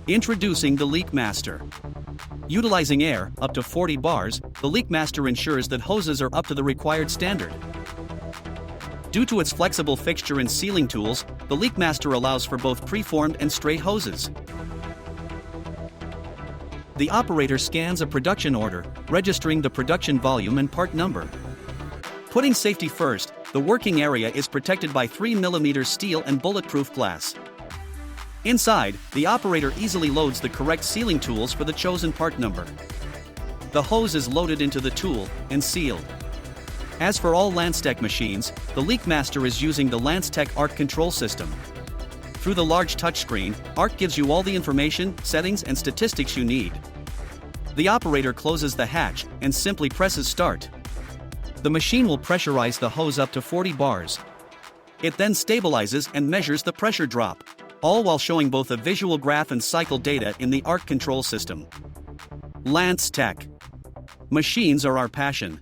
Introducing the LEAKMASTER. Utilizing air, up to 40 bars, the LEAKMASTER ensures that hoses are up to the required standard. Due to its flexible fixture and sealing tools, the LEAKMASTER allows for both preformed and straight hoses. The operator scans a production order, registering the production volume and part number. Putting safety first, the working area is protected by 3mm steel and bulletproof glass. Inside, the operator easily loads the correct sealing tools for the chosen part number. The hose is loaded into the tool and sealed. As for all LANTZTECH machines, the LEAKMASTER is using the LANTZTECH ARC control system. Through the large touchscreen, ARC gives you all the information, settings and statistics you need. The operator closes the hatch and simply presses start. The machine will pressurize the hose up to 40 bars. It then stabilizes and measures the pressure drop, all while showing both a visual graph and cycle data in the ARC control system. LANTZTECH. Machines are our passion.